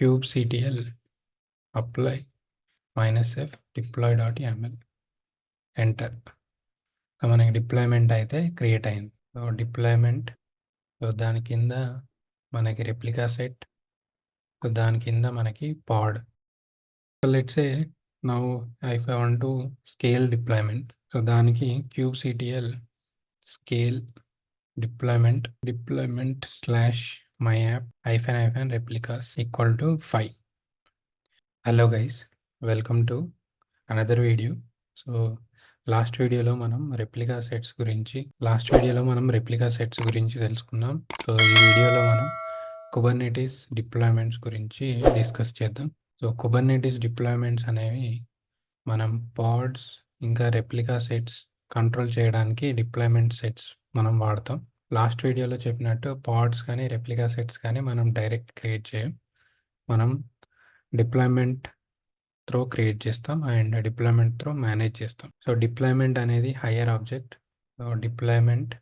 kubectl apply -f deploy.yaml enter. So మనకి deployment అయితే create అయింది. సో డిప్లాయ్మెంట్, సో దాని కింద మనకి రెప్లికా సెట్, సో దాని కింద మనకి pod. So let's say now if I want to scale deployment, so దానికి kubectl scale deployment slash myapp -replicas equal to 5. Hello guys, welcome to another video. So last వీడియోలో మనం replica sets గురించి తెలుసుకున్నాం. So ఈ వీడియోలో మనం Kubernetes deployments గురించి discuss చేద్దాం. సో కుబర్నెటిస్ డిప్లాయ్మెంట్స్ అనేవి మనం పాడ్స్ ఇంకా రెప్లికా సెట్స్ కంట్రోల్ చేయడానికి డిప్లాయ్మెంట్ సెట్స్ మనం వాడతాం. లాస్ట్ వీడియోలో చెప్పినట్టు పాడ్స్ కానీ రెప్లికా సెట్స్ కానీ మనం డైరెక్ట్ క్రియేట్ చేయం, మనం డిప్లాయ్మెంట్ త్రో క్రియేట్ చేస్తాం అండ్ డిప్లాయ్మెంట్ త్రో మేనేజ్ చేస్తాం. సో డిప్లాయ్మెంట్ అనేది higher object. So deployment,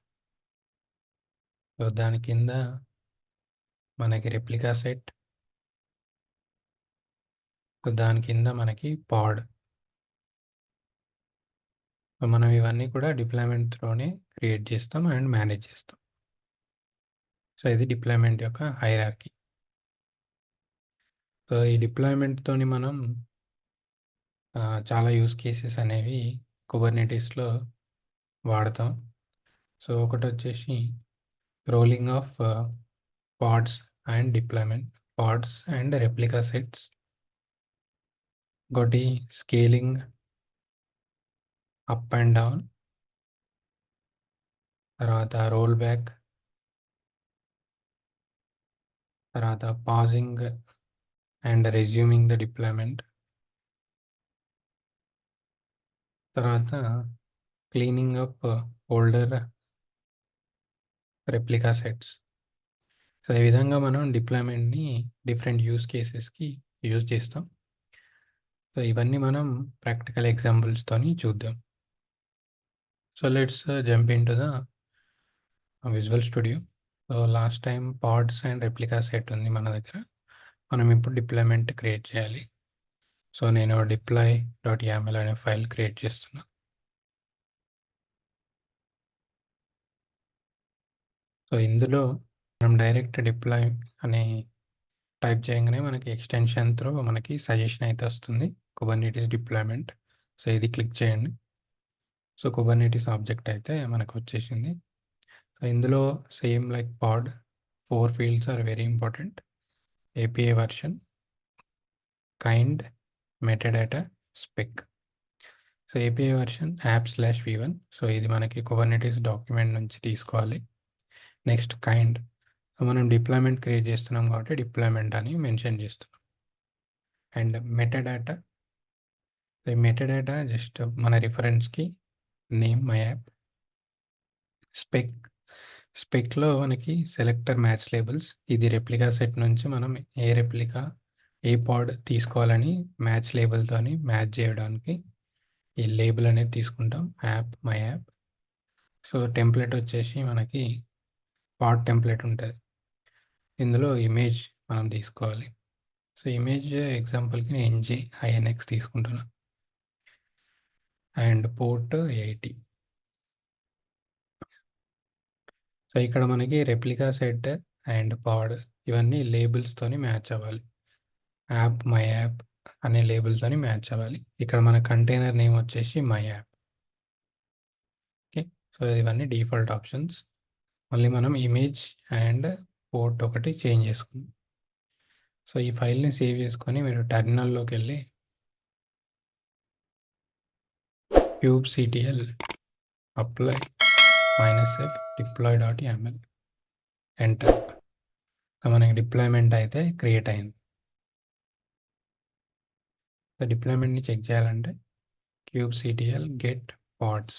so దాని కింద మనకి రెప్లికా సెట్, సో దాని కింద మనకి పాడ్. సో మనం ఇవన్నీ కూడా డిప్లాయ్మెంట్ త్రోనే క్రియేట్ చేస్తాం అండ్ మేనేజ్ చేస్తాం. సో ఇది డిప్లాయ్మెంట్ యొక్క హైరార్కీ. సో ఈ డిప్లాయ్మెంట్తోని మనం చాలా యూస్ కేసెస్ అనేవి కుబర్నెటిస్లో వాడతాం. సో ఒకటి వచ్చేసి rolling of pods and deployment, pods and replica sets. ఒకటి స్కేలింగ్ అప్ అండ్ డౌన్, తర్వాత రోల్ బ్యాక్, తర్వాత pausing and resuming the deployment, తర్వాత cleaning up older replica sets. So ఈ విధంగా మనం డిప్లాయ్మెంట్ని డిఫరెంట్ యూస్ కేసెస్కి యూజ్ చేస్తాం. సో ఇవన్నీ మనం ప్రాక్టికల్ ఎగ్జాంపుల్స్తోని చూద్దాం. So let's jump into the Visual Studio. So last time pods and replica set ఉంది మన దగ్గర, మనం ఇప్పుడు డిప్లాయ్మెంట్ క్రియేట్ చేయాలి. సో నేను deploy.yaml అనే ఫైల్ క్రియేట్ చేస్తున్నా. సో ఇందులో మనం డైరెక్ట్ డిప్లాయ్ అని టైప్ చేయగానే మనకి ఎక్స్టెన్షన్ త్రో మనకి సజెషన్ అయితే వస్తుంది, కుబర్నెటిస్ డిప్లాయ్మెంట్. సో ఇది క్లిక్ చేయండి. సో కుబర్నెటిస్ ఆబ్జెక్ట్ అయితే మనకు వచ్చేసింది. సో ఇందులో same like pod 4 fields are very important: API version, kind, metadata, spec. So API version app/v1. So ఇది మనకి కుబర్నెటిస్ డాక్యుమెంట్ నుంచి తీసుకోవాలి. నెక్స్ట్ కైండ్, సో మనం డిప్లాయ్మెంట్ క్రియేట్ చేస్తున్నాం కాబట్టి డిప్లాయ్మెంట్ అని మెన్షన్ చేస్తున్నాం. అండ్ మెటాడాటా, ఈ మెటాడాటా జస్ట్ మన రిఫరెన్స్కి నేమ్ మై యాప్. స్పెక్లో మనకి సెలెక్టర్ మ్యాచ్ లేబుల్స్, ఇది రెప్లికా సెట్ నుంచి మనం ఏ రెప్లికా ఏ పాడ్ తీసుకోవాలని మ్యాచ్ లేబుల్తోని మ్యాచ్ చేయడానికి ఈ లేబుల్ అనేది తీసుకుంటాం, app my app. So template వచ్చేసి మనకి పాడ్ టెంప్లెట్ ఉంటుంది. ఇందులో ఇమేజ్ మనం తీసుకోవాలి. సో ఇమేజ్ ఎగ్జాంపుల్కి నేను NG-INX తీసుకుంటున్నా అండ్ పోర్ట్ 80. సో ఇక్కడ మనకి రెప్లికా సెట్ అండ్ పాడ్ ఇవన్నీ లేబుల్స్తోని మ్యాచ్ అవ్వాలి, యాప్ మై యాప్ అనే లేబుల్తోని మ్యాచ్ అవ్వాలి. ఇక్కడ మన కంటైనర్ నేమ్ వచ్చేసి మై యాప్. ఓకే, సో ఇవన్నీ డిఫాల్ట్ ఆప్షన్స్. మళ్ళీ మనం ఇమేజ్ అండ్ పోర్ట్ ఒకటి చేంజ్ చేసుకుందాం. సో ఈ ఫైల్ని సేవ్ చేసుకొని మీరు టెర్మినల్లోకి వెళ్ళి kubectl apply -f deploy.yaml enter. So మనకి డిప్లాయ్మెంట్ అయితే క్రియేట్ అయింది. సో డిప్లాయ్మెంట్ని చెక్ చేయాలంటే kubectl get pods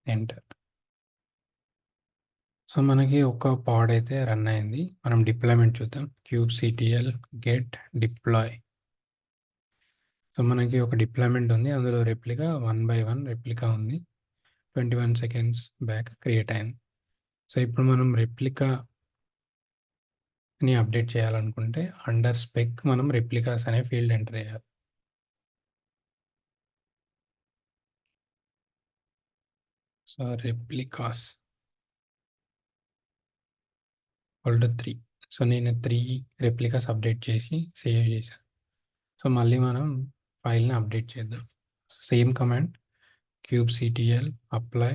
enter. So మనకి ఒక పాడ్ అయితే రన్ అయింది. మనం డిప్లాయ్మెంట్ చూద్దాం. kubectl get deploy. సో మనకి ఒక డిప్లాయ్మెంట్ ఉంది, అందులో రెప్లికా 1 by 1 రెప్లికా ఉంది. 21 seconds బ్యాక్ క్రియేట్ అయింది. సో ఇప్పుడు మనం రెప్లికా ని అప్డేట్ చేయాలనుకుంటే అండర్ స్పెక్ మనం రెప్లికాస్ అనే ఫీల్డ్ ఎంటర్ చేయాలి. So, replicas equal to 3. So, నేను 3 రెప్లికాస్ అప్డేట్ చేసి సేవ్ చేశాను. సో, మళ్ళీ మనం ఫైల్‌ని అప్డేట్ చేద్దాం. Same command kubectl apply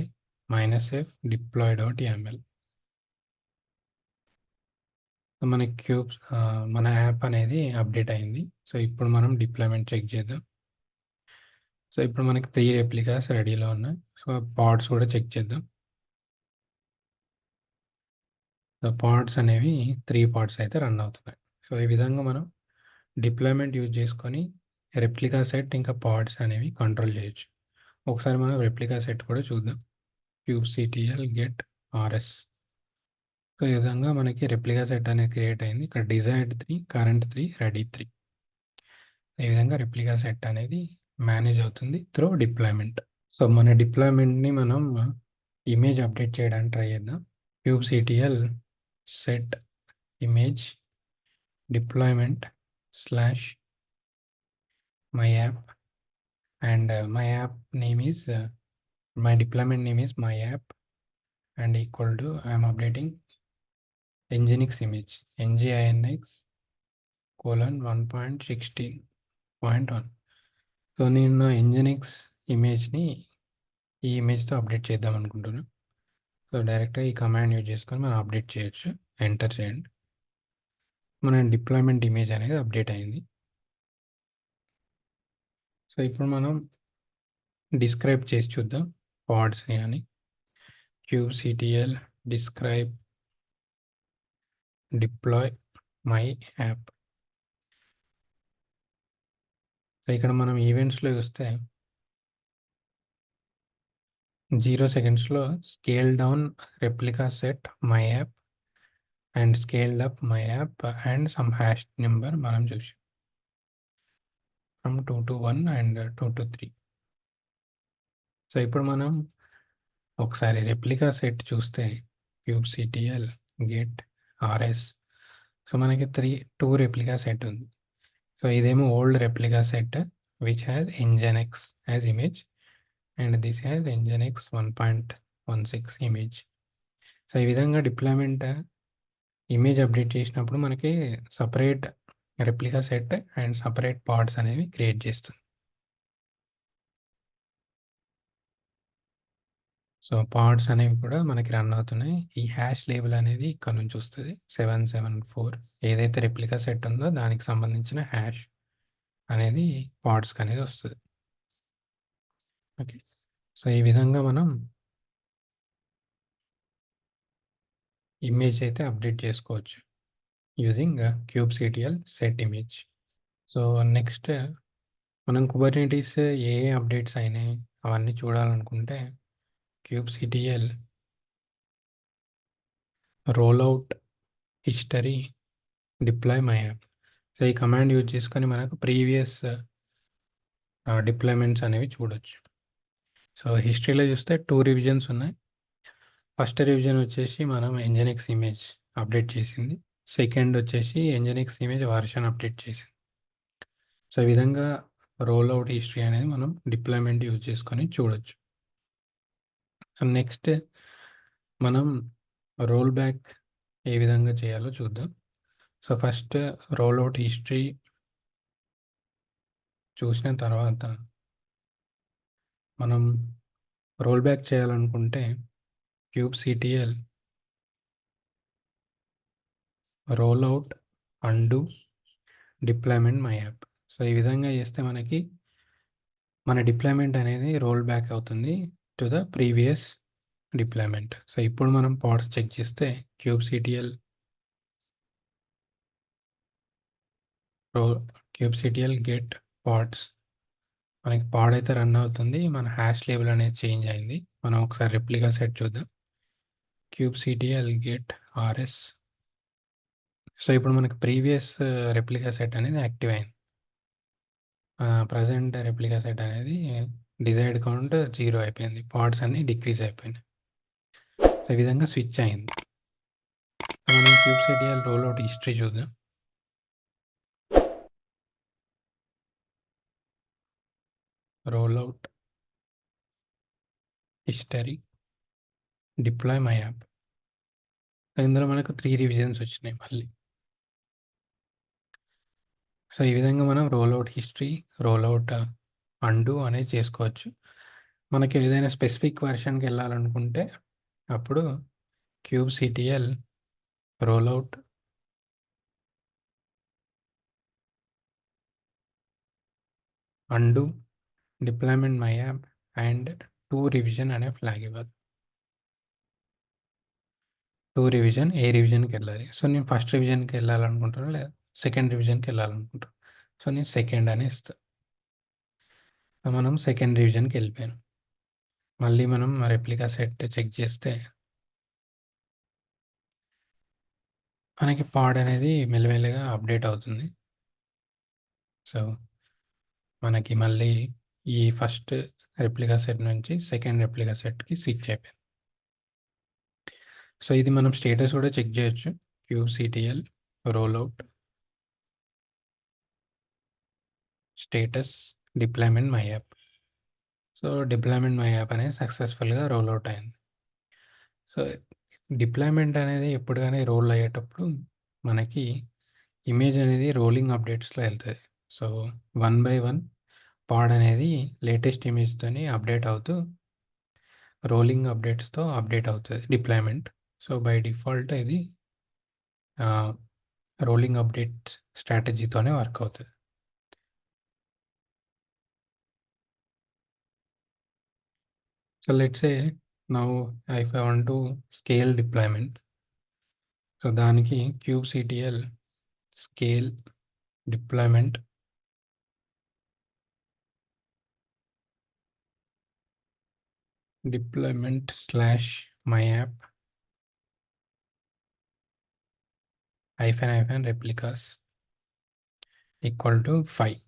-f deploy.yaml. So, మనకి మన యాప్ అనేది అప్డేట్ అయింది. సో, ఇప్పుడు మనం డిప్లాయ్‌మెంట్ చెక్ చేద్దాం. సో, ఇప్పుడు మనకి 3 రెప్లికాస్ రెడీలో ఉన్నాయి. సో, పాడ్స్ కూడా చెక్ చేద్దాం. సో, పాడ్స్ అనేవి 3 పాడ్స్ అయితే రన్ అవుతున్నాయి. సో, ఈ విధంగా మనం డిప్లాయ్‌మెంట్ యూజ్ చేసుకొని రెప్లికా సెట్ ఇంకా పాడ్స్ అనేవి కంట్రోల్ చేయొచ్చు. ఒకసారి మనం రెప్లికా సెట్ కూడా చూద్దాం. kubectl get rs. సో, ఈ విధంగా మనకి రెప్లికా సెట్ అనేది క్రియేట్ అయింది. ఇక్కడ డిజైర్డ్ 3, కరెంట్ 3, రెడీ 3. ఈ విధంగా రెప్లికా సెట్ అనేది మేనేజ్ అవుతుంది త్రూ డిప్లాయ్‌మెంట్. సో, మన డిప్లాయ్‌మెంట్‌ని మనం ఇమేజ్ అప్డేట్ చేయడానికి ట్రై చేద్దాం. kubectl set image deployment / my app, and my app name is my deployment name is my app, and equal to I am updating nginx image nginx:1.16.1. So, నేను నా nginx ఇమేజ్‌ని ఈ ఇమేజ్‌తో update చేద్దాం అనుకుంటున్నా. So, డైరెక్ట్‌గా ఈ command use చేసుకొని మనం అప్డేట్ చేయొచ్చు. ఎంటర్ చేయండి. మన డిప్లాయ్‌మెంట్ ఇమేజ్ అనేది అప్డేట్ అయింది. సో, ఇప్పుడు మనం డిస్క్రైబ్ చేసి చూద్దాం పాడ్స్‌ని అని. kubectl describe deploy my app. So, ఇక్కడ మనం ఈవెంట్స్‌లో చూస్తే 0 సెకండ్స్‌లో scale down replica set my app and scaled up my app and some hash number మనం చూసాం. From 2 to 1 and 2 to 3. So, ఇప్పుడు మనం ఒకసారి రెప్లికా సెట్ చూస్తే kubectl get rs. సో, మనకి 2 రెప్లికా సెట్ ఉంది. సో, ఇదేమో old replica set which has nginx as image, and this has nginx 1.16 image. So, ఈ విధంగా డిప్లాయ్‌మెంట్ ఇమేజ్ అప్డేట్ చేసినప్పుడు మనకి separate replica set and separate pods అనేవి create చేస్తుంది. So, pods అనేవి కూడా మనకి రన్ అవుతున్నాయి. ఈ హ్యాష్ లేబుల్ అనేది ఇక్కడ నుంచి వస్తది. 774 ఏదైతే రెప్లికా సెట్ ఉందో దానికి సంబంధించిన హ్యాష్ అనేది పాడ్స్‌కి అనేది వస్తది. ఓకే. సో, ఈ విధంగా మనం ఇమేజ్ అయితే అప్డేట్ చేసుకోవచ్చు using kubectl set image. So, next మనం కుబర్నెటీస్ ఏ అప్డేట్స్ అయినాయి అవన్నీ చూడాలనుకుంటే kubectl rollout history deploy my app. So, ఈ కమాండ్ యూజ్ చేసుకొని మనకు ప్రీవియస్ డిప్లాయ్‌మెంట్స్ అనేవి చూడొచ్చు. సో, హిస్టరీలో చూస్తే 2 రివిజన్స్ ఉన్నాయి. ఫస్ట్ రివిజన్ వచ్చేసి మనం nginx ఇమేజ్ అప్డేట్ చేసింది. సెకండ్ వచ్చేసి nginx ఇమేజ్ వర్షన్ అప్డేట్ చేసింది. సో, ఈ విధంగా రోల్ అవుట్ హిస్టరీ అనేది మనం డిప్లాయ్‌మెంట్ యూజ్ చేసుకొని చూడొచ్చు. సో, నెక్స్ట్ మనం రోల్ బ్యాక్ ఏ విధంగా చేయాలో చూద్దాం. So, first roll out history చూసిన తర్వాత మనం రోల్ బ్యాక్ చేయాలనుకుంటే kubectl rollout undo deployment my app. So, ఈ విధంగా చేస్తే మనకి మన డిప్లాయ్‌మెంట్ అనేది రోల్ బ్యాక్ అవుతుంది to the previous deployment. So, ఇప్పుడు మనం పాడ్స్ చెక్ చేస్తే kubectl get pods. మనకి పాడ్ అయితే రన్ అవుతుంది. మన హ్యాష్ లేబుల్ అనేది చేంజ్ అయింది. మనం ఒకసారి రెప్లికా సెట్ చూద్దాం. kubectl get rs. సో, ఇప్పుడు మనకి ప్రీవియస్ రెప్లికా సెట్ అనేది యాక్టివ్ అయింది. ప్రెజెంట్ రెప్లికా సెట్ అనేది డిజైర్డ్ కౌంట్ 0 అయిపోయింది. పాడ్స్ అన్నీ డిక్రీజ్ అయిపోయినాయి. సో, ఈ విధంగా స్విచ్ అయింది. సో, మనం kubectl రోల్అవుట్ హిస్టరీ చూద్దాం. Rollout history deploy my app. ఇందులో మనకు 3 రివిజన్స్ వచ్చినాయి మళ్ళీ. సో ఈ విధంగా మనం రోల్అవుట్ హిస్టరీ, రోల్అవుట్ అండు అనేది చేసుకోవచ్చు. మనకి ఏదైనా స్పెసిఫిక్ వెర్షన్కి వెళ్ళాలనుకుంటే అప్పుడు kubectl rollout undo deployment my app and 2 revision అనే ఫ్లాగ్ ఇవ్వాలి. 2 రివిజన్ ఏ రివిజన్కి వెళ్ళాలి. సో నేను ఫస్ట్ రివిజన్కి వెళ్ళాలనుకుంటాను, లేదా సెకండ్ రివిజన్కి వెళ్ళాలనుకుంటాను. సో నేను సెకండ్ అని ఇస్తాను. మనం సెకండ్ రివిజన్కి వెళ్ళిపోయాను. మళ్ళీ మనం రెప్లికా సెట్ చెక్ చేస్తే మనకి పాడ్ అనేది మెల్లమెల్లగా అప్డేట్ అవుతుంది. సో మనకి మళ్ళీ ఈ ఫస్ట్ రెప్లికా సెట్ నుంచి సెకండ్ రెప్లికా సెట్కి స్విచ్ అయిపోయింది. సో ఇది మనం స్టేటస్ కూడా చెక్ చేయొచ్చు. kubectl rollout status deployment my app. So deployment my app అనేది సక్సెస్ఫుల్గా రోల్అవుట్ అయింది. సో డిప్లాయ్మెంట్ అనేది ఎప్పుడు కానీ రోల్ అయ్యేటప్పుడు మనకి ఇమేజ్ అనేది రోలింగ్ అప్డేట్స్లో వెళ్తుంది. సో 1 by 1 పాడ్ అనేది లేటెస్ట్ ఇమేజ్తోని అప్డేట్ అవుతూ రోలింగ్ అప్డేట్స్తో అప్డేట్ అవుతుంది డిప్లాయ్మెంట్. సో బై డిఫాల్ట్ ఇది రోలింగ్ అప్డేట్ స్ట్రాటజీతోనే వర్క్ అవుతుంది. So let's say now if I want to scale deployment, so దానికి kubectl scale deployment /my app --- replicas equal to 5.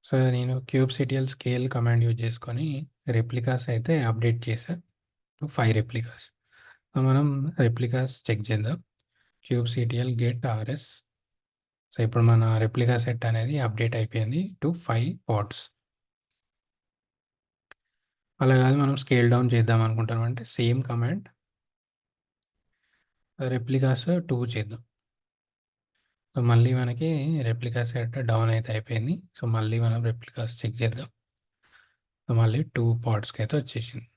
So నేను kubectl scale command use చేసుకొని replicas అయితే update చేశాను. 5 replicas. So మనం replicas check చేద్దాం. kubectl get rs. So ఇప్పుడు మన replica set అనేది అప్డేట్ అయిపోయింది టు 5 పాడ్స్. అలా కాదు మనం స్కేల్ డౌన్ చేద్దాం అనుకుంటాం అంటే సేమ్ కమాండ్ రెప్లికాస్ 2 చేద్దాం. సో మళ్ళీ మనకి రెప్లికా సెట్ డౌన్ అయితే అయిపోయింది. సో మళ్ళీ మనం రెప్లికాస్ చెక్ చేద్దాం. సో మళ్ళీ 2 పాడ్స్కి అయితే వచ్చేసింది.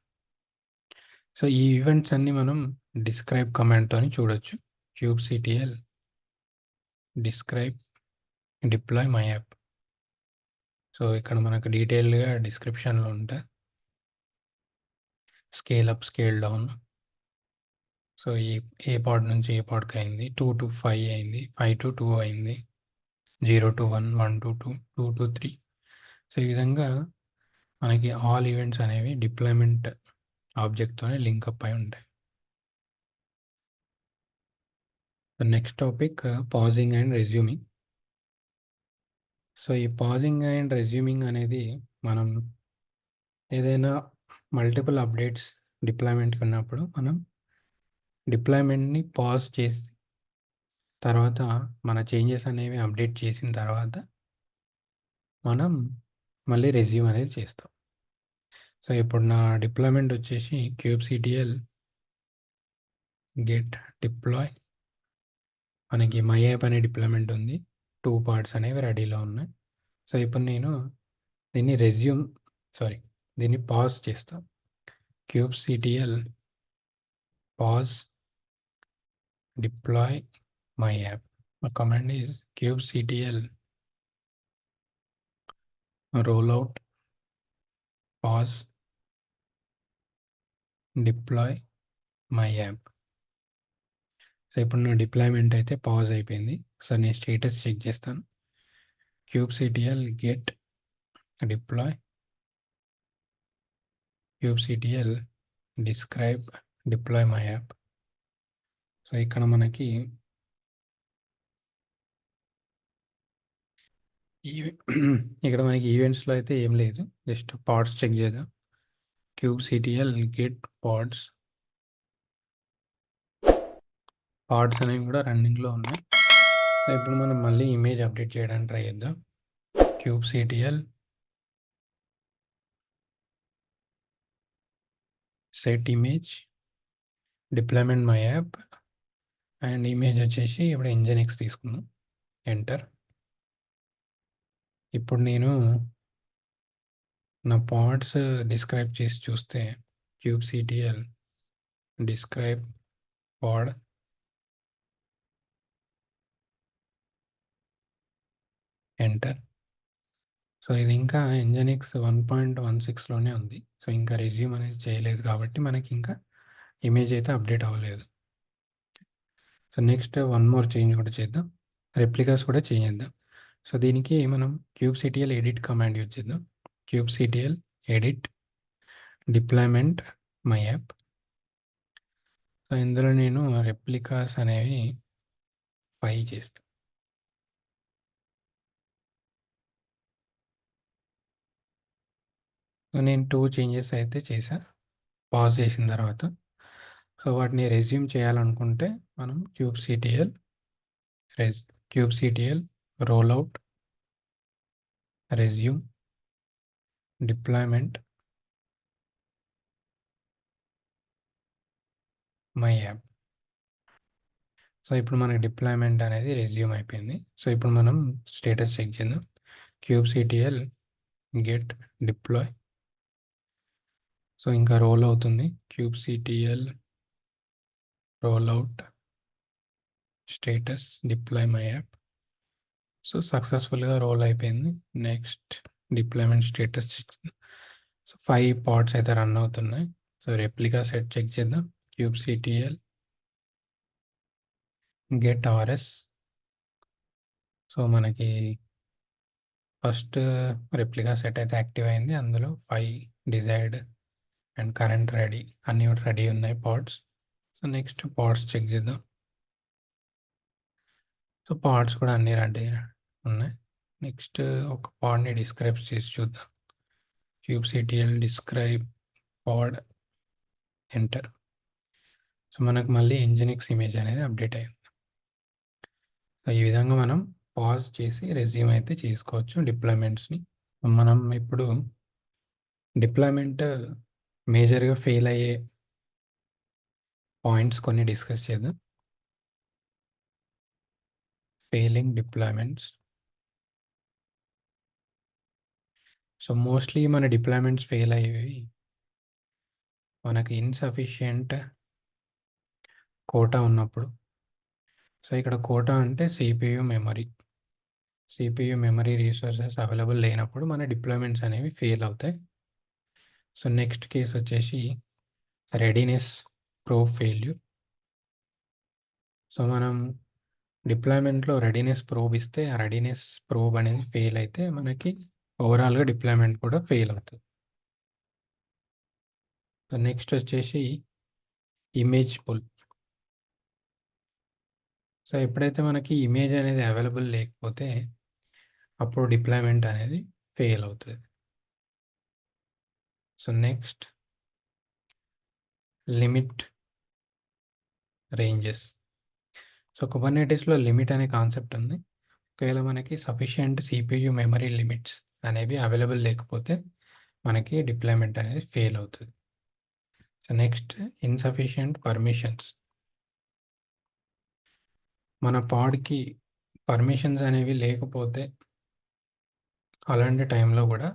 సో ఈ ఈవెంట్స్ అన్ని మనం డిస్క్రైబ్ కమాండ్తోని చూడొచ్చు. kubectl describe deploy my app. So ఇక్కడ మనకు డీటెయిల్డ్గా డిస్క్రిప్షన్లో ఉంటాయి. Scale up, scale down. So ఏ పాడ్ నుంచి ఏ పాడ్కి అయింది, 2 to 5 అయింది, 5 to 2 అయింది, 0 to 1, 1 to 2, 2 to 3. సో ఈ విధంగా మనకి ఆల్ ఈవెంట్స్ అనేవి డిప్లాయ్మెంట్ ఆబ్జెక్ట్తోనే లింకప్ అయి ఉంటాయి. Next topic passing and resuming. So ఈ పాజింగ్ అండ్ రెజ్యూమింగ్ అనేది మనం ఏదైనా మల్టిపుల్ అప్డేట్స్ డిప్లాయ్మెంట్కి ఉన్నప్పుడు మనం డిప్లాయ్మెంట్ని పాజ్ చేసి తర్వాత మన చేంజెస్ అనేవి అప్డేట్ చేసిన తర్వాత మనం మళ్ళీ రెజ్యూమ్ అనేది చేస్తాం. సో ఇప్పుడు నా డిప్లాయ్మెంట్ వచ్చేసి kubectl గెట్ డిప్లాయ్. మనకి మై యాప్ అనే డిప్లాయ్మెంట్ ఉంది. 2 పార్ట్స్ అనేవి రెడీలో ఉన్నాయి. సో ఇప్పుడు నేను దీన్ని పాజ్ చేస్తాను. kubectl pause deploy my app. My command is kubectl rollout pause deploy my app. So ఇప్పుడు నా డిప్లాయ్మెంట్ అయితే పాజ్ అయిపోయింది. సో నేను స్టేటస్ చెక్ చేస్తాను. kubectl get deploy, kubectl describe deploy my app. So ఇక్కడ మనకి ఈవెంట్స్లో అయితే ఏం లేదు, జస్ట్ పాడ్స్ చెక్ చేద్దాం. kubectl గెట్ పాడ్స్ పార్ట్స్ అనేవి కూడా రన్నింగ్లో ఉన్నాయి. సో ఇప్పుడు మనం మళ్ళీ ఇమేజ్ అప్డేట్ చేయడానికి ట్రై చేద్దాం. kubectl set image deployment my app and image వచ్చేసి ఇప్పుడు nginx తీసుకుందాం. ఎంటర్. ఇప్పుడు నేను నా పాడ్స్ డిస్క్రైబ్ చేసి చూస్తే kubectl డిస్క్రైబ్ పాడ్ ఎంటర్. సో ఇది ఇంకా nginx 1.16లోనే ఉంది. సో ఇంకా రెజ్యూమ్ అనేది చేయలేదు కాబట్టి మనకి ఇంకా ఇమేజ్ అయితే అప్డేట్ అవ్వలేదు. So next one more change కూడా చేద్దాం. రెప్లికాస్ కూడా చేంజ్ చేద్దాం. సో దీనికి మనం kubectl ఎడిట్ కమాండ్ యూజ్ చేద్దాం. kubectl edit deployment my app. So ఇందులో నేను రెప్లికాస్ అనేవి 5 చేస్తాను. సో నేను 2 చేంజెస్ అయితే చేశా పాజ్ చేసిన తర్వాత. సో వాటిని రెజ్యూమ్ చేయాలనుకుంటే మనం kubectl rollout resume deployment my app. So ఇప్పుడు మనకి డిప్లాయ్మెంట్ అనేది రెజ్యూమ్ అయిపోయింది. సో ఇప్పుడు మనం స్టేటస్ చెక్ చేద్దాం. kubectl get deploy. సో ఇంకా రోల్ అవుతుంది. kubectl rollout status deploy my app. So సక్సెస్ఫుల్గా రోల్ అయిపోయింది. Next deployment status. So 5 pods అయితే రన్ అవుతున్నాయి. సో రెప్లికా సెట్ చెక్ చేద్దాం. kubectl get rs. సో మనకి ఫస్ట్ రెప్లికా సెట్ అయితే యాక్టివ్ అయింది. అందులో 5 డిజైర్డ్ అండ్ కరెంట్ రెడీ అన్నీ కూడా రెడీ ఉన్నాయి pods. So next pods check చేద్దాం. సో పాడ్స్ కూడా అన్నీ రెడీ ఉన్నాయి. నెక్స్ట్ ఒక పాడ్ని డిస్క్రైబ్ చేసి చూద్దాం. kubectl డిస్క్రైబ్ పాడ్ ఎంటర్. సో మనకు మళ్ళీ nginx ఇమేజ్ అనేది అప్డేట్ అయింది. సో ఈ విధంగా మనం పాజ్ చేసి రెజ్యూమ్ అయితే చేసుకోవచ్చు డిప్లాయ్మెంట్స్ని. మనం ఇప్పుడు డిప్లాయ్మెంట్ మేజర్గా ఫెయిల్ అయ్యే పాయింట్స్ కొన్ని డిస్కస్ చేద్దాం. Failing deployments. సో మోస్ట్లీ మన డిప్లాయ్మెంట్స్ ఫెయిల్ అయ్యేవి మనకి ఇన్సఫిషియంట్ కోటా ఉన్నప్పుడు. సో ఇక్కడ కోటా అంటే CPU మెమరీ రిసోర్సెస్ అవైలబుల్ లేనప్పుడు మన డిప్లాయ్మెంట్స్ అనేవి ఫెయిల్ అవుతాయి. సో నెక్స్ట్ కేస్ వచ్చేసి రెడీనెస్ ప్రోబ్ ఫెయిల్యూర్. సో మనం డిప్లాయ్మెంట్లో రెడీనెస్ ప్రోబ్ ఇస్తే ఆ రెడీనెస్ ప్రోబ్ అనేది ఫెయిల్ అయితే మనకి ఓవరాల్గా డిప్లాయ్మెంట్ కూడా ఫెయిల్ అవుతుంది. సో నెక్స్ట్ వచ్చేసి ఇమేజ్ పుల్. సో ఎప్పుడైతే మనకి ఇమేజ్ అనేది అవైలబుల్ లేకపోతే అప్పుడు డిప్లాయ్మెంట్ అనేది ఫెయిల్ అవుతుంది. So next limit ranges. So కుబర్నెటిస్లో లిమిట్ అనే కాన్సెప్ట్ ఉంది. ఒకవేళ మనకి సఫిషియంట్ CPU మెమరీ లిమిట్స్ అనేవి అవైలబుల్ లేకపోతే మనకి డిప్లాయ్మెంట్ అనేది ఫెయిల్ అవుతుంది. So next insufficient permissions. మన పాడ్కి పర్మిషన్స్ అనేవి లేకపోతే అలాంటి టైంలో కూడా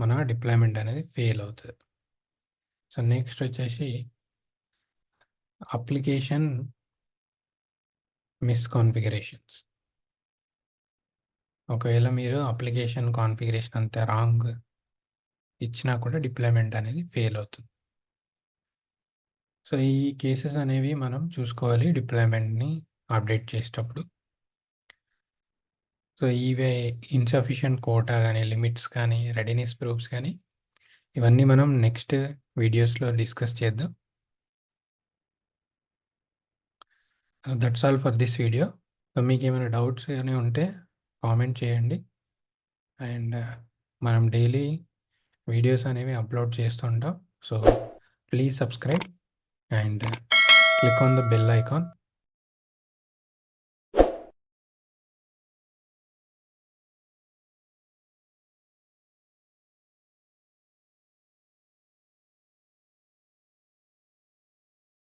మన డిప్లాయ్మెంట్ అనేది ఫెయిల్ అవుతుంది. సో నెక్స్ట్ వచ్చేసి అప్లికేషన్ మిస్కాన్ఫిగరేషన్స్. ఒకవేళ మీరు అప్లికేషన్ కాన్ఫిగరేషన్ అంతా రాంగ్ ఇచ్చినా కూడా డిప్లాయ్మెంట్ అనేది ఫెయిల్ అవుతుంది. సో ఈ కేసెస్ అనేవి మనం చూసుకోవాలి డిప్లాయ్మెంట్ని అప్డేట్ చేసేటప్పుడు. సో ఇవే ఇన్సఫిషియంట్ కోటా కానీ, లిమిట్స్ కానీ, రెడీనెస్ ప్రూఫ్స్ కానీ ఇవన్నీ మనం నెక్స్ట్ వీడియోస్లో డిస్కస్ చేద్దాం. That's all for this video. So మీకు ఏమైనా డౌట్స్ కానీ ఉంటే కామెంట్ చేయండి. అండ్ మనం డైలీ వీడియోస్ అనేవి అప్లోడ్ చేస్తుంటాం. So please subscribe and click on the bell icon